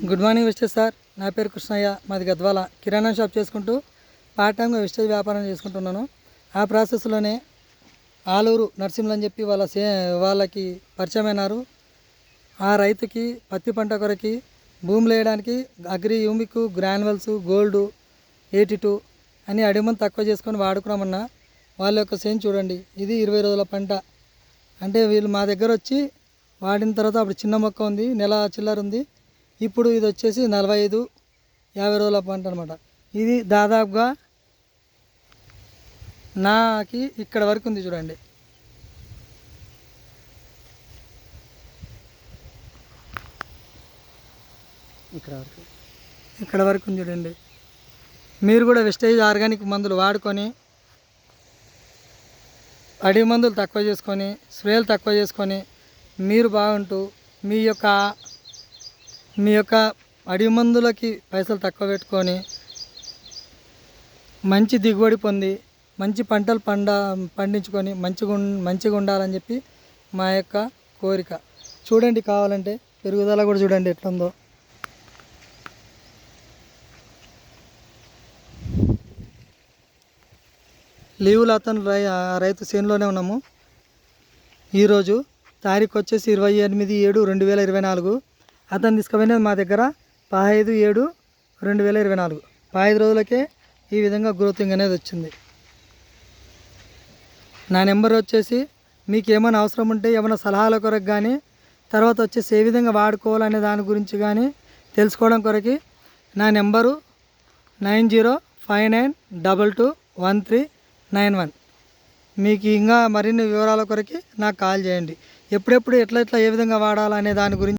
Good morning విస్టేజ్ sir. నా పేరు కృష్ణయ్య, మాది గద్వాల. కిరాణా షాప్ చేసుకుంటూ పార్ట్ టైంగా విస్టేజ్ వ్యాపారం చేసుకుంటున్నాను. ఆ ప్రాసెస్లోనే ఆలూరు నరసింహులు అని చెప్పి వాళ్ళకి పరిచయమైనారు. ఆ రైతుకి పత్తి పంట కొరకి భూములు వేయడానికి అగ్రి యూమిక్ గ్రాన్యువల్స్ గోల్డ్ 82 అని అడిమంది తక్కువ చేసుకొని వాడుకున్నామన్నా. వాళ్ళ యొక్క సేన్ చూడండి, ఇది 20 రోజుల పంట. అంటే వీళ్ళు మా దగ్గర వచ్చి వాడిన తర్వాత అప్పుడు చిన్న మొక్క ఉంది, నెల చిల్లర ఉంది. ఇప్పుడు ఇది వచ్చేసి 45-50 రోజుల పంట అనమాట. ఇది దాదాపుగా నాకి ఇక్కడ వరకు ఉంది చూడండి. ఇక్కడ వరకు ఉంది చూడండి. మీరు కూడా వెస్టేజ్ ఆర్గానిక్ మందులు వాడుకొని, అడవి మందులు తక్కువ చేసుకొని, స్ప్రేలు తక్కువ చేసుకొని మీరు బాగుంటూ మీ యొక్క అడవి మందులకి పైసలు తక్కువ పెట్టుకొని మంచి దిగుబడి పొంది మంచి పంటలు పండించుకొని మంచిగా ఉండాలని చెప్పి మా యొక్క కోరిక. చూడండి, కావాలంటే పెరుగుదల కూడా చూడండి ఎట్లుందో. లీవులు అతను రైతు చేనులోనే ఉన్నాము. ఈరోజు తారీఖు వచ్చేసి 28/7/2024. అతను తీసుకుపోయినది మా దగ్గర 15/7/2024. 15 రోజులకే ఈ విధంగా గ్రోతింగ్ అనేది వచ్చింది. నా నెంబర్ వచ్చేసి మీకు ఏమైనా అవసరం ఉంటే, ఏమైనా సలహాల కొరకు కానీ, తర్వాత వచ్చేసి ఏ విధంగా వాడుకోవాలనే దాని గురించి కానీ తెలుసుకోవడం కొరకి నా నెంబరు 9059221391. మీకు ఇంకా మరిన్ని వివరాల కొరకి నాకు కాల్ చేయండి. ఎప్పుడెప్పుడు ఎట్లా ఏ విధంగా వాడాలనే దాని గురించి